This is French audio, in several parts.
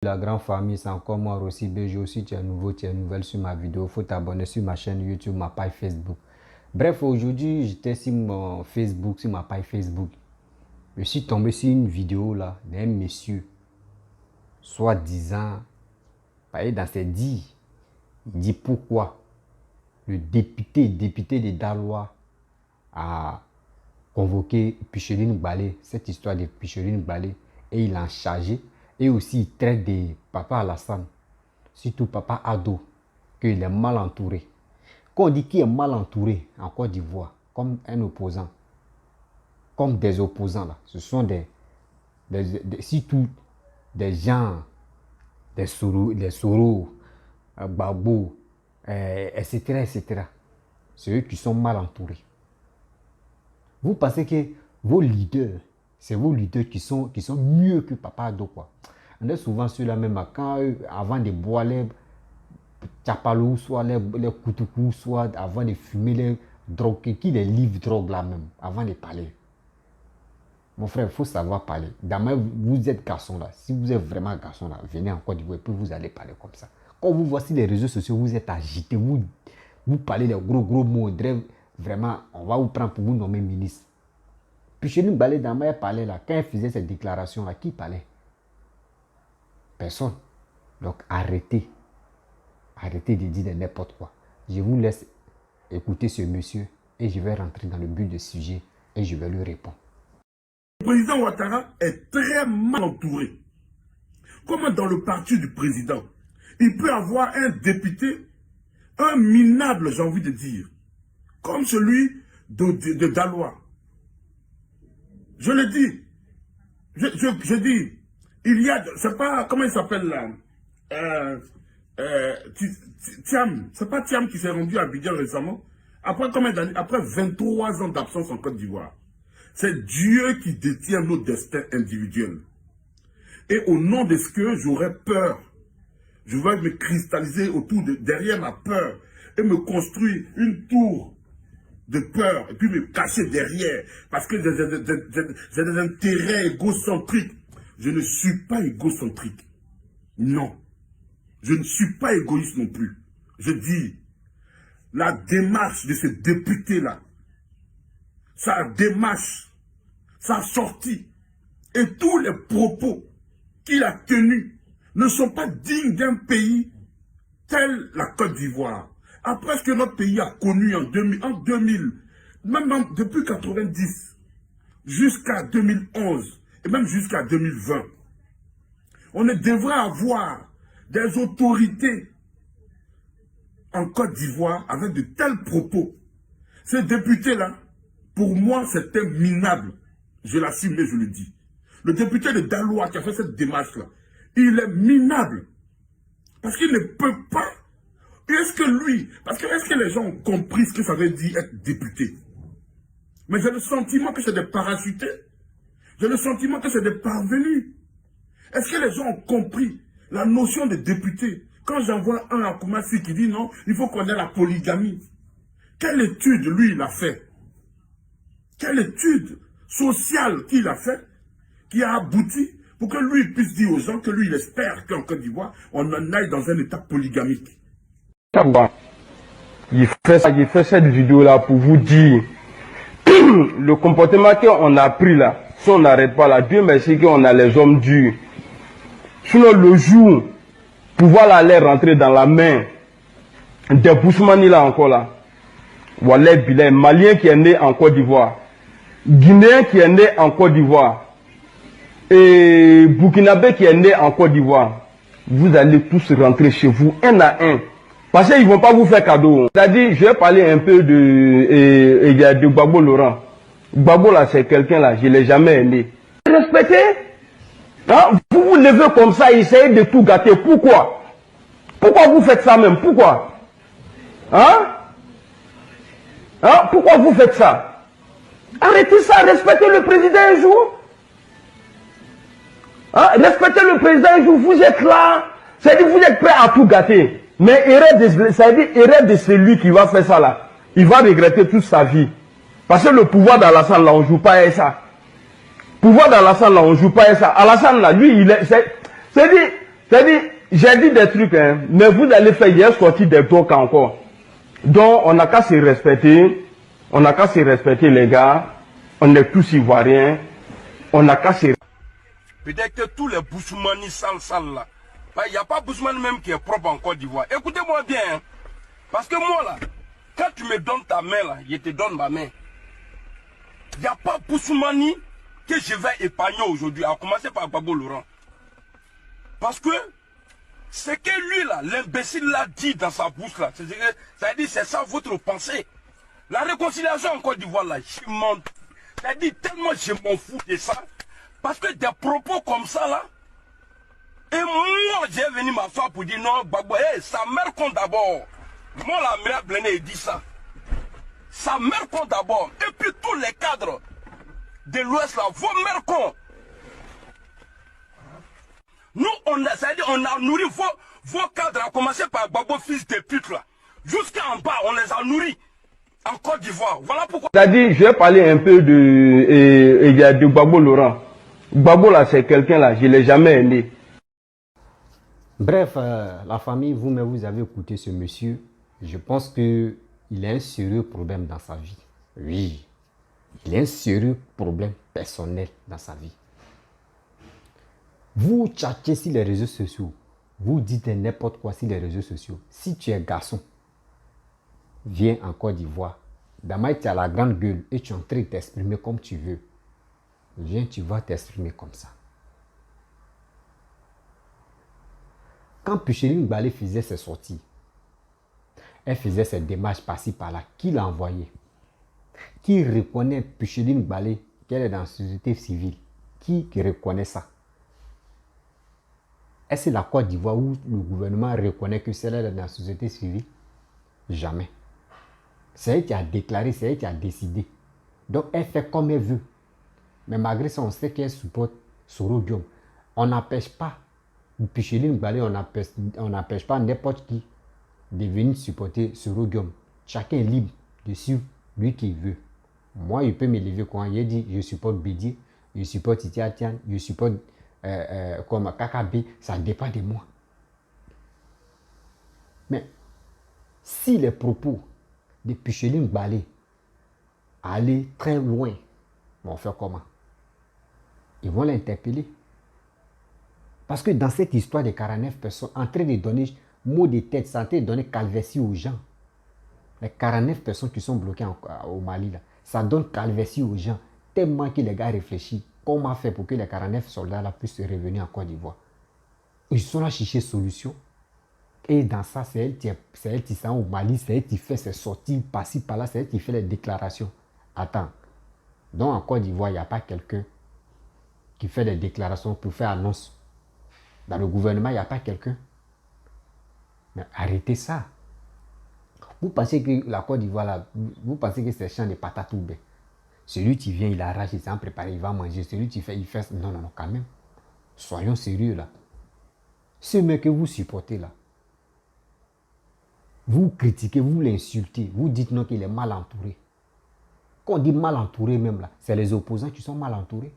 La grande famille, c'est encore moi, Rossi BG. Aussi, tu es nouveau, tu es nouvelle sur ma vidéo. Il faut t'abonner sur ma chaîne YouTube, ma page Facebook. Bref, aujourd'hui, j'étais sur mon Facebook, sur ma page Facebook. Je suis tombé sur une vidéo là d'un monsieur, soi-disant, dans ses dires, il dit pourquoi le député de Daloa a convoqué Picheline Balé, cette histoire de Picheline Balé, et il en chargé. Et aussi, il traite de Papa Alassane, surtout Papa Ado, qu'il est mal entouré. Quand on dit qu'il est mal entouré en Côte d'Ivoire, comme un opposant, comme des opposants, là, ce sont surtout des gens, des Soro, Gbagbo, etc., etc. C'est eux qui sont mal entourés. Vous pensez que vos leaders, c'est vos leaders qui sont mieux que Papa Ado, quoi. On est souvent ceux-là même quand avant de boire les tchapalou, soit les koutoukou, soit avant de fumer les drogues, qui les livre drogue là même, avant de parler. Mon frère, il faut savoir parler. Demain, vous êtes garçon là. Si vous êtes vraiment garçon là, venez en Côte d'Ivoire et puis vous allez parler comme ça. Quand vous voyez les réseaux sociaux, vous êtes agité, vous parlez des gros mots. Vraiment, on va vous prendre pour vous nommer ministre. Puis chez nous, Balé Dama parlait là, quand il faisait cette déclaration là, qui parlait? Personne. Donc arrêtez. Arrêtez de dire n'importe quoi. Je vous laisse écouter ce monsieur et je vais rentrer dans le but du sujet et je vais lui répondre. Le président Ouattara est très mal entouré. Comment dans le parti du président, il peut avoir un député, un minable, j'ai envie de dire, comme celui de Daloa. Je le dis, je dis, il y a, c'est pas, comment il s'appelle là, Thiam, c'est pas Thiam qui s'est rendu à Abidjan récemment, après combien d'années, après 23 ans d'absence en Côte d'Ivoire. C'est Dieu qui détient nos destins individuels. Et au nom de ce que j'aurais peur, je vais me cristalliser derrière ma peur et me construire une tour de peur et puis me cacher derrière parce que j'ai des intérêts égocentriques. Je ne suis pas égocentrique. Non. Je ne suis pas égoïste non plus. Je dis, la démarche de ce député-là, sa démarche, sa sortie et tous les propos qu'il a tenus ne sont pas dignes d'un pays tel la Côte d'Ivoire. Après ce que notre pays a connu en 2000, même depuis 90 jusqu'à 2011 et même jusqu'à 2020, on devrait avoir des autorités en Côte d'Ivoire avec de tels propos. Ces députés-là, pour moi, c'était minable. Je l'assume et je le dis. Le député de Daloa qui a fait cette démarche-là, il est minable. Parce qu'il ne peut pas. Est-ce que les gens ont compris ce que ça veut dire être député? Mais j'ai le sentiment que c'est des parachutés. J'ai le sentiment que c'est des parvenus. Est-ce que les gens ont compris la notion de député? Quand j'envoie un à Koumassi qui dit non, il faut qu'on ait la polygamie. Quelle étude, lui, il a fait? Quelle étude sociale qu'il a fait, qui a abouti pour que lui puisse dire aux gens que lui, il espère qu'en Côte d'Ivoire, on en aille dans un état polygamique. Il fait cette vidéo-là pour vous dire le comportement qu'on a pris là, si on n'arrête pas là, Dieu merci qu'on a les hommes durs. Sinon, le jour, pouvoir aller rentrer dans la main des Bousmani là encore là, Wallet Bilay, Malien qui est né en Côte d'Ivoire, Guinéen qui est né en Côte d'Ivoire, et Burkinabé qui est né en Côte d'Ivoire, vous allez tous rentrer chez vous, un à un. Parce qu'ils ne vont pas vous faire cadeau. C'est-à-dire, je vais parler un peu de Gbagbo Laurent. Gbagbo là, c'est quelqu'un là, je ne l'ai jamais aimé. Respectez. Hein? Vous vous levez comme ça, essayez de tout gâter. Pourquoi? Pourquoi vous faites ça même? Pourquoi? Hein? Pourquoi vous faites ça? Arrêtez ça, respectez le président un jour. Respectez le président un jour, vous êtes là. C'est-à-dire, vous êtes prêt à tout gâter. Mais erreur de celui qui va faire ça là, il va regretter toute sa vie. Parce que le pouvoir d'Alassane là, on ne joue pas à ça. Pouvoir d'Alassane là, on ne joue pas à ça. Alassane là, lui, c'est-à-dire, C'est-à-dire, j'ai dit des trucs, hein, mais vous allez faire, il y a sorti des blocs encore. Donc, on n'a qu'à se respecter. On n'a qu'à se respecter, les gars. On est tous ivoiriens. On n'a qu'à se... Peut-être que tous les Boussoumani sales là, il n'y a pas Boussoumani même qui est propre en Côte d'Ivoire. Écoutez-moi bien, hein, parce que moi là, quand tu me donnes ta main là, je te donne ma main. Il n'y a pas Boussoumani que je vais épargner aujourd'hui, à commencer par Gbagbo Laurent. Parce que ce que lui là, l'imbécile l'a dit dans sa bouche là, c'est-à-dire c'est ça votre pensée. La réconciliation en Côte d'Ivoire là, c'est-à-dire tellement je m'en fous de ça. Parce que des propos comme ça là, et moi j'ai venu m'asseoir pour dire non, Gbagbo, sa mère compte d'abord. Moi la mère Blené dit ça. Sa mère compte d'abord. Et puis tous les cadres de l'Ouest là, vos mères comptent. Nous, on a nourri vos cadres, à commencer par Gbagbo, fils de pute là. Jusqu'en bas, on les a nourris en Côte d'Ivoire. Voilà pourquoi. C'est-à-dire, je vais parler un peu de Gbagbo Laurent. Gbagbo là, c'est quelqu'un là, je ne l'ai jamais aimé. Bref, la famille, vous-même, vous avez écouté ce monsieur. Je pense qu'il a un sérieux problème dans sa vie. Oui, il a un sérieux problème personnel dans sa vie. Vous tchatchez sur les réseaux sociaux. Vous dites n'importe quoi sur les réseaux sociaux. Si tu es garçon, viens en Côte d'Ivoire. D'abord, tu as la grande gueule et tu es en train de t'exprimer comme tu veux. Viens, tu vas t'exprimer comme ça. Quand Pucheline Balé faisait ses sorties, elle faisait ses démarches par-ci par-là. Qui l'a envoyé? Qui reconnaît Pucheline Balé qu'elle est dans la société civile? Qui reconnaît ça? Est-ce que la Côte d'Ivoire où le gouvernement reconnaît que celle-là est dans la société civile? Jamais. C'est elle qui a déclaré, c'est elle qui a décidé. Donc elle fait comme elle veut. Mais malgré ça, on sait qu'elle supporte Soro Guillaume. On n'empêche pas Pucheline Balé, on n'empêche pas n'importe qui de venir supporter Soro Guillaume. Chacun est libre de suivre lui qui veut. Moi, il peut me lever quand il dit je supporte Bédier, je supporte Titi Atian, je supporte comme Kakabe, ça dépend de moi. Mais si les propos de Pucheline Balé allaient très loin, on va faire comment? Ils vont l'interpeller. Parce que dans cette histoire de 49 personnes, en train de donner mot de tête, c'est en train de donner calvétie aux gens. Les 49 personnes qui sont bloquées au Mali, là, ça donne calvétie aux gens. Tellement que les gars réfléchissent. Comment faire pour que les 49 soldats là puissent revenir en Côte d'Ivoire? Ils sont là chercher solution. Et dans ça, c'est elle qui s'en au Mali, c'est elle qui fait ses sorties par-ci, par-là, c'est elle qui fait les déclarations. Attends. Donc en Côte d'Ivoire, il n'y a pas quelqu'un qui fait des déclarations pour faire annonce. Dans le gouvernement, il n'y a pas quelqu'un. Mais arrêtez ça. Vous pensez que la Côte d'Ivoire, là, vous pensez que c'est champ de patates ou bien? Celui qui vient, il arrache, il s'en prépare, il va manger. Celui qui fait, il fait. Non, non, non, quand même. Soyons sérieux là. Ce mec que vous supportez là, vous critiquez, vous l'insultez, vous dites non qu'il est mal entouré. Quand on dit mal entouré même là, c'est les opposants qui sont mal entourés.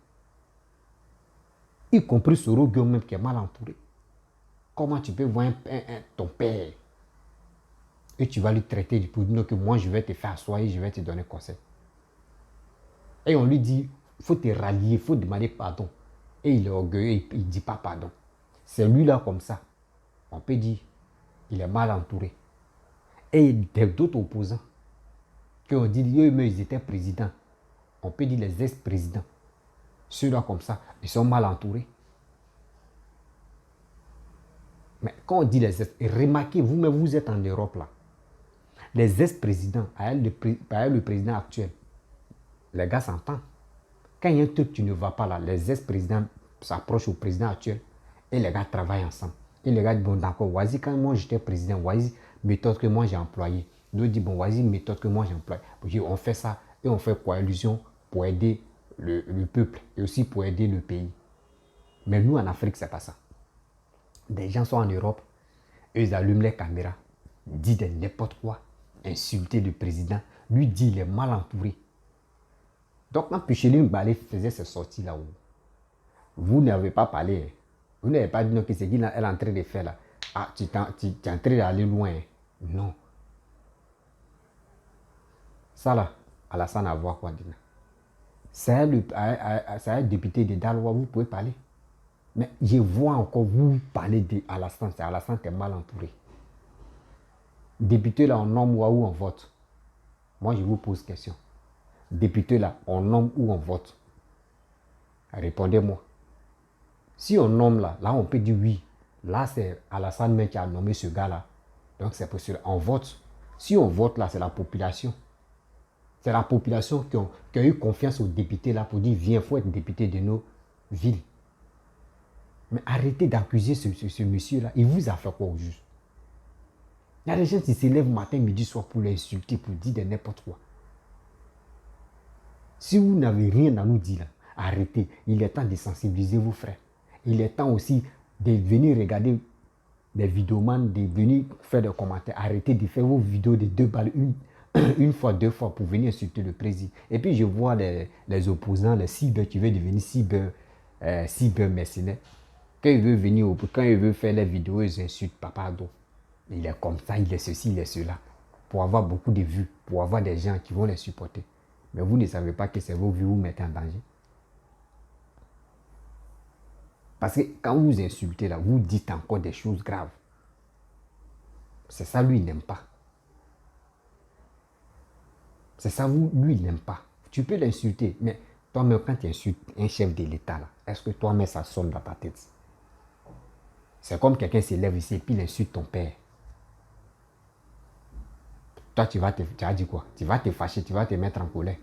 Y compris Soro Guillaume même qui est mal entouré. Comment tu peux voir ton père et tu vas lui traiter pour dire que moi je vais te faire asseoir et je vais te donner conseil. Et on lui dit, il faut te rallier, il faut demander pardon. Et il est orgueilleux, il ne dit pas pardon. C'est lui là comme ça. On peut dire, il est mal entouré. Et d'autres opposants, qui ont dit, eux, ils étaient présidents. On peut dire les ex-présidents. Ceux-là comme ça, ils sont mal entourés. Mais quand on dit les ex, remarquez, vous-même, vous êtes en Europe là. Les ex-présidents, le président actuel, les gars s'entendent. Quand il y a un truc qui ne va pas là, les ex-présidents s'approchent au président actuel et les gars travaillent ensemble. Et les gars disent, bon d'accord, vas-y, quand moi j'étais président, vas-y, méthode que moi j'ai employée. D'autres disent, bon vas-y, méthode que moi j'ai employée. On fait ça et on fait coalition pour aider le peuple et aussi pour aider le pays. Mais nous en Afrique, c'est pas ça. Des gens sont en Europe, eux ils allument les caméras, disent n'importe quoi, insulter le président, lui dit il est mal entouré. Donc quand Pucheline Balé faisait ses sorties là-haut, vous n'avez pas parlé. Vous n'avez pas dit non, que c'est qu'elle est en train de faire là. Ah, tu es en train d'aller loin. Non. Ça là, Alassane a voir quoi dire. C'est un député de Daloa, vous pouvez parler. Mais je vois encore vous parler d'Alassane. C'est Alassane qui est mal entouré. Député là, on nomme ou on vote? Moi, je vous pose question. Député là, on nomme ou on vote? Répondez-moi. Si on nomme là, on peut dire oui. Là, c'est Alassane même qui a nommé ce gars-là. Donc, c'est possible. On vote. Si on vote là, c'est la population. C'est la population qui a eu confiance aux députés là pour dire viens, il faut être député de nos villes. Mais arrêtez d'accuser ce monsieur-là. Il vous a fait quoi au juste? Il y a des gens qui se lèvent matin, midi, soir pour l'insulter, pour dire de n'importe quoi. Si vous n'avez rien à nous dire là, arrêtez. Il est temps de sensibiliser vos frères. Il est temps aussi de venir regarder des vidéomans, de venir faire des commentaires. Arrêtez de faire vos vidéos de 2 balles, une fois, 2 fois pour venir insulter le président. Et puis je vois les opposants, les cyber qui veulent devenir cyber mercenaires. Quand il veut venir, quand il veut faire les vidéos, ils insultent Papa Ado. Il est comme ça, il est ceci, il est cela. Pour avoir beaucoup de vues, pour avoir des gens qui vont les supporter. Mais vous ne savez pas que c'est vos vues vous mettez en danger. Parce que quand vous insultez là, vous dites encore des choses graves. C'est ça, lui, il n'aime pas. C'est ça, lui, il n'aime pas. Tu peux l'insulter, mais toi-même, quand tu insultes un chef de l'État, là, est-ce que toi-même, ça sonne dans ta tête? C'est comme quelqu'un se lève ici et puis il insulte ton père. Toi, tu vas dire quoi? Tu vas te fâcher, tu vas te mettre en colère.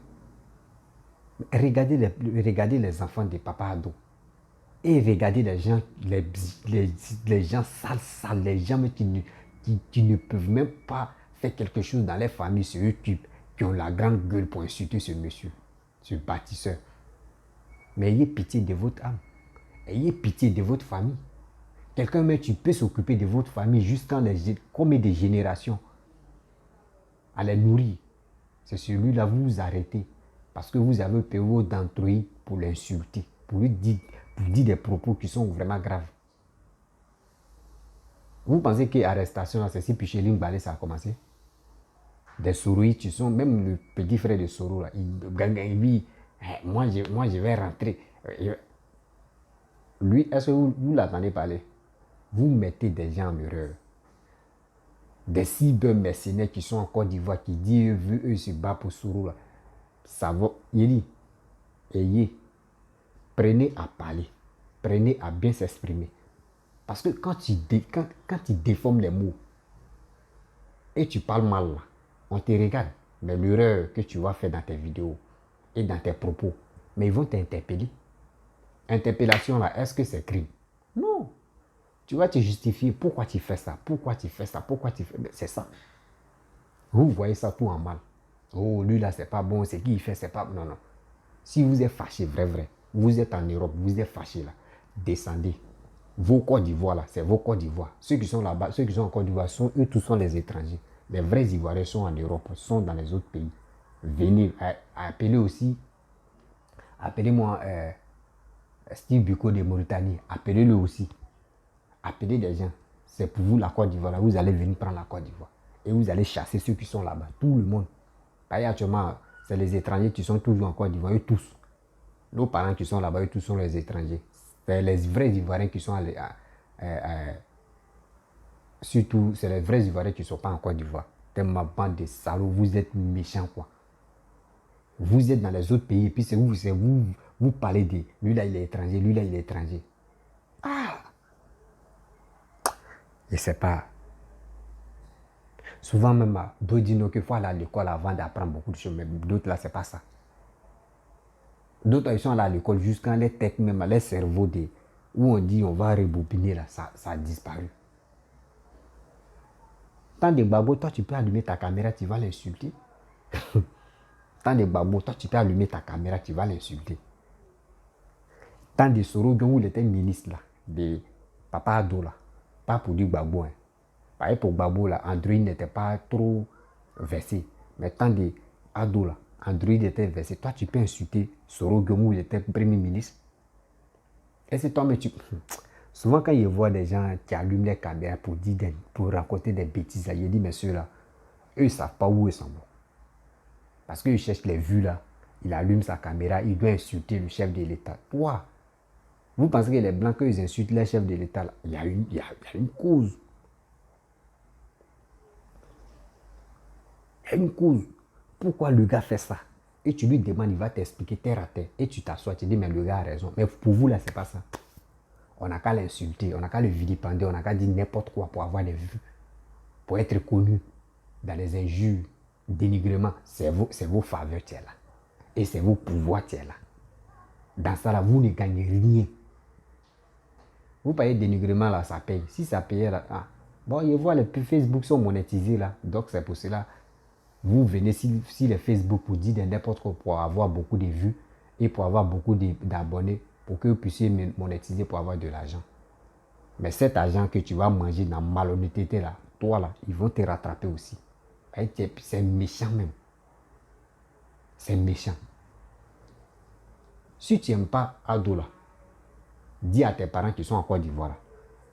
Regardez les enfants de Papa Ado. Et regardez les gens, les gens sales, les gens qui ne peuvent même pas faire quelque chose dans les familles sur YouTube, qui ont la grande gueule pour insulter ce monsieur, ce bâtisseur. Mais ayez pitié de votre âme. Ayez pitié de votre famille. Quelqu'un, mais tu peux s'occuper de votre famille jusqu'en combien de générations à les nourrir. C'est celui-là, vous vous arrêtez. Parce que vous avez payé d'entre eux pour l'insulter, pour lui dire des propos qui sont vraiment graves. Vous pensez que l'arrestation, c'est si Picheline Balé, ça a commencé? Des Soroï, tu sont, même le petit frère de Soro, là, il dit, moi je vais rentrer. Lui, est-ce que vous l'entendez parler? Vous mettez des gens en erreur. Des cyber-mercenaires qui sont en Côte d'Ivoire, qui disent, eux se battent pour Soro, là. Ça va, il dit, ayez, prenez à parler, prenez à bien s'exprimer. Parce que quand tu déformes les mots et tu parles mal, là, on te regarde. Mais l'erreur que tu vas faire dans tes vidéos et dans tes propos, mais ils vont t'interpeller. Interpellation là, est-ce que c'est crime? Non. Tu vas te justifier pourquoi tu fais ça, pourquoi tu fais ça, pourquoi tu fais... C'est ça. Vous voyez ça tout en mal. Oh, lui là, c'est pas bon, c'est qui il fait, c'est pas... Non, non. Si vous êtes fâché, vrai, vous êtes en Europe, vous êtes fâché là, descendez. Vos Côte d'Ivoire là, c'est vos Côte d'Ivoire. Ceux qui sont là-bas, ceux qui sont en Côte d'Ivoire, eux tous sont les étrangers. Les vrais Ivoiriens sont en Europe, sont dans les autres pays. Venez, appelez aussi, appelez-moi Steve Biko de Mauritanie, appelez-le aussi. Appelez des gens. C'est pour vous la Côte d'Ivoire. Vous allez venir prendre la Côte d'Ivoire. Et vous allez chasser ceux qui sont là-bas. Tout le monde. Actuellement, c'est les étrangers qui sont toujours en Côte d'Ivoire. Eux tous. Nos parents qui sont là-bas, eux tous sont les étrangers. C'est les vrais Ivoiriens qui sont allés surtout, c'est les vrais Ivoiriens qui ne sont pas en Côte d'Ivoire. Tellement bande de salauds, vous êtes méchants quoi. Vous êtes dans les autres pays et puis c'est vous parlez de lui là il est étranger, lui là il est étranger. Ah! Je ne sais pas. Souvent même, d'autres disent qu'il faut aller à l'école avant d'apprendre beaucoup de choses, mais d'autres là, c'est pas ça. D'autres, ils sont allés à l'école jusqu'à les têtes même, les cerveaux, où on dit on va rebobiner là, ça a disparu. Tant de babos, toi tu peux allumer ta caméra, tu vas l'insulter. Tant de babos, toi tu peux allumer ta caméra, tu vas l'insulter. Tant de Soro, où il était ministre là, de Papa Ado là, pas pour dire babo. Hein. Par exemple, pour Babo, là, Android n'était pas trop versé. Mais tant de Ado, là, Android était versé. Toi, tu peux insulter Soro Gomou, il était premier ministre. Et c'est toi, mais Souvent, quand je vois des gens qui allument les caméras pour raconter des bêtises, là, je dis, mais ceux-là, eux, ils ne savent pas où ils sont bons. Parce qu'ils cherchent les vues là. Il allume sa caméra, il doit insulter le chef de l'État. Toi, vous pensez que les Blancs, quand ils insultent les chefs de l'État, il y a une cause. Il y a une cause. Pourquoi le gars fait ça? Et tu lui demandes, il va t'expliquer terre à terre. Et tu t'assois, tu dis, mais le gars a raison. Mais pour vous, là, c'est pas ça. On n'a qu'à l'insulter, on n'a qu'à le vilipender, on n'a qu'à dire n'importe quoi pour avoir des vues, pour être connu dans les injures, dénigrements. C'est vos faveurs, tu es là. Et c'est vos pouvoirs, tu es là. Dans ça, là, vous ne gagnez rien. Vous payez dénigrement, là, ça paye. Si ça payait, là, bon, je vois les Facebook sont monétisés, là. Donc, c'est pour cela, vous venez, si les Facebook vous dit n'importe quoi pour avoir beaucoup de vues et pour avoir beaucoup d'abonnés, pour que vous puissiez monétiser pour avoir de l'argent. Mais cet argent que tu vas manger dans malhonnêteté, là, toi, là, ils vont te rattraper aussi. C'est méchant même. C'est méchant. Si tu n'aimes pas Ado, là, dis à tes parents qui sont en Côte d'Ivoire,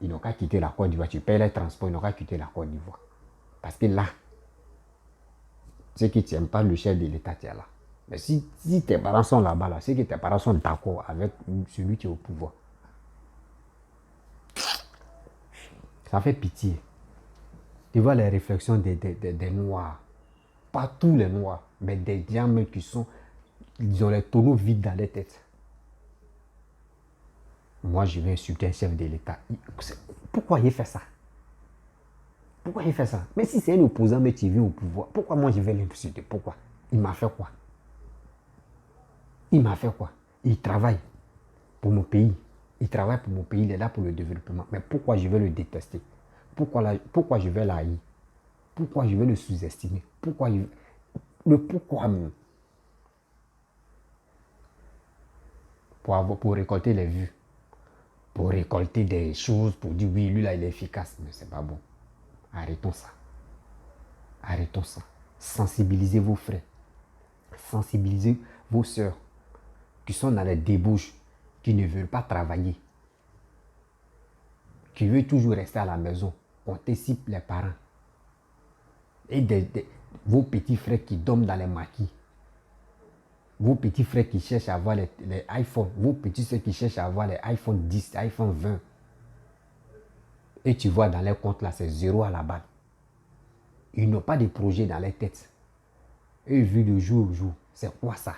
ils n'ont qu'à quitter la Côte d'Ivoire. Tu payes les transports, ils n'ont qu'à quitter la Côte d'Ivoire. Parce que là, c'est que tu n'aimes pas le chef de l'État, tu es là. Mais si tes parents sont là-bas, là, c'est que tes parents sont d'accord avec celui qui est au pouvoir. Ça fait pitié. Tu vois les réflexions des Noirs. Pas tous les Noirs, mais des gens même ils ont les tonneaux vides dans les têtes. Moi, je vais insulter un chef de l'État. Pourquoi il fait ça? Pourquoi il fait ça? Mais si c'est un opposant, mais tu viens au pouvoir, pourquoi moi je vais l'insulter? Pourquoi? Il m'a fait quoi? Il m'a fait quoi? Il travaille pour mon pays. Il travaille pour mon pays, il est là pour le développement. Mais pourquoi je vais le détester? Pourquoi je vais l'haïr? Pourquoi je vais le sous-estimer? Pourquoi même? Pour récolter les vues. Pour récolter des choses, pour dire oui, lui là, il est efficace. Mais c'est pas bon. Arrêtons ça. Arrêtons ça. Sensibilisez vos frères. Sensibilisez vos sœurs qui sont dans les débauches, qui ne veulent pas travailler, qui veulent toujours rester à la maison. Anticipe les parents. Et vos petits frères qui dorment dans les maquis. Vos petits frères qui cherchent à avoir les iPhones. Vos petits soeurs qui cherchent à avoir les iPhone 10, iPhone 20. Et tu vois dans les comptes là, c'est 0 à la balle. Ils n'ont pas de projet dans les têtes. Eux vivent de jour au jour. C'est quoi ça?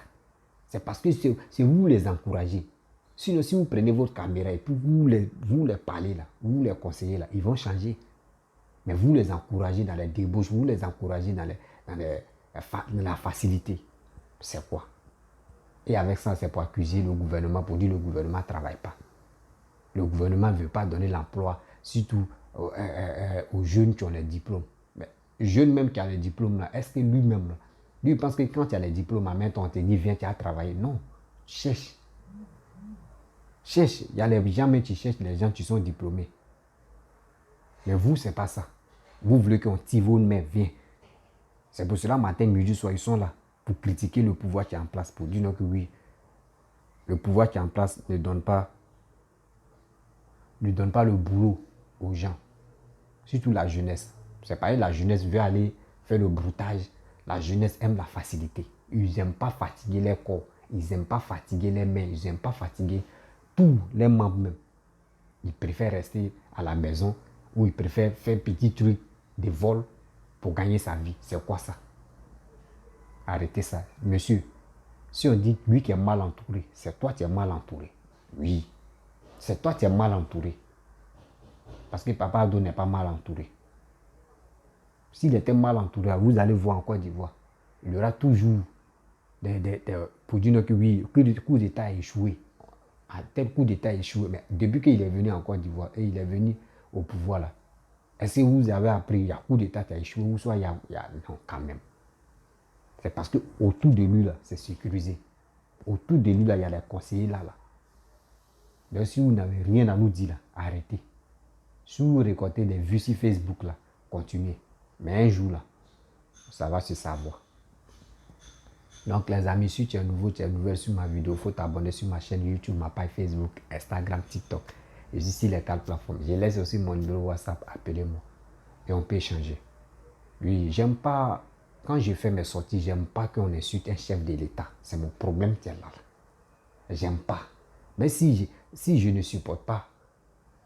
C'est parce que c'est vous les encouragez. Sinon, si vous prenez votre caméra et puis vous les parlez là, vous les conseillez là, ils vont changer. Mais vous les encouragez dans les débauches, vous les encouragez dans la facilité. C'est quoi? Et avec ça, c'est pour accuser le gouvernement, pour dire que le gouvernement ne travaille pas. Le gouvernement ne veut pas donner l'emploi, surtout aux jeunes qui ont les diplômes. Mais jeunes même qui ont les diplômes, là, est-ce que lui-même, lui pense que quand tu as les diplômes à main, on te dit viens, tu as travaillé. Non, cherche. Cherche. Il y a les gens même qui cherchent les gens qui sont diplômés. Mais vous, ce n'est pas ça. Vous voulez qu'on tire vos mains, viens. C'est pour cela, matin, midi, soir, ils sont là pour critiquer le pouvoir qui est en place, pour dire non que oui, le pouvoir qui est en place ne donne pas le boulot aux gens, surtout la jeunesse. C'est pareil, la jeunesse veut aller faire le broutage. La jeunesse aime la facilité. Ils n'aiment pas fatiguer les corps, ils n'aiment pas fatiguer les mains, ils n'aiment pas fatiguer tous les membres même. Ils préfèrent rester à la maison ou ils préfèrent faire un petit truc de vol pour gagner sa vie. C'est quoi ça? Arrêtez ça. Monsieur, si on dit lui qui est mal entouré, c'est toi qui es mal entouré. Oui, c'est toi qui es mal entouré. Parce que Papa Ado n'est pas mal entouré. S'il était mal entouré, vous allez voir en Côte d'Ivoire. Il y aura toujours pour dire que oui, que le coup d'État a échoué. Un tel coup d'État a échoué. Mais depuis qu'il est venu en Côte d'Ivoire et il est venu au pouvoir là, est-ce que vous avez appris qu'il y a un coup d'État qui a échoué ou soit il y a non, quand même. C'est parce que autour de lui là, c'est sécurisé. Autour de lui là, il y a les conseillers là. Donc si vous n'avez rien à nous dire là, arrêtez. Si vous récoltez des vues sur Facebook là, continuez. Mais un jour là, ça va se savoir. Donc les amis, si tu es nouveau, tu es nouvelle sur ma vidéo, il faut t'abonner sur ma chaîne YouTube, ma page Facebook, Instagram, TikTok. Et ici, les 4 plateformes. Je laisse aussi mon numéro WhatsApp, appelez-moi. Et on peut échanger. Oui, j'aime pas, quand je fais mes sorties, j'aime pas qu'on insulte un chef de l'État. C'est mon problème qui est là. J'aime pas. Mais si je ne supporte pas,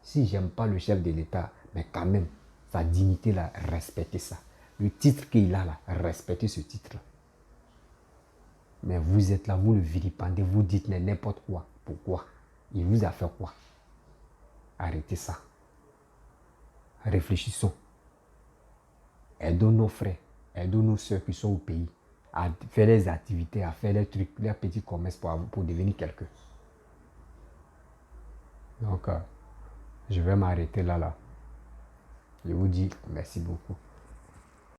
si j'aime pas le chef de l'État, mais quand même, sa dignité là, respectez ça. Le titre qu'il a là, respectez ce titre là. Mais vous êtes là, vous le vilipendez, vous dites n'importe quoi. Pourquoi? Il vous a fait quoi? Arrêtez ça. Réfléchissons. Aidons nos frères, aidons nos soeurs qui sont au pays à faire les activités, à faire les trucs, les petits commerces pour devenir quelqu'un. Donc, je vais m'arrêter là. Je vous dis merci beaucoup.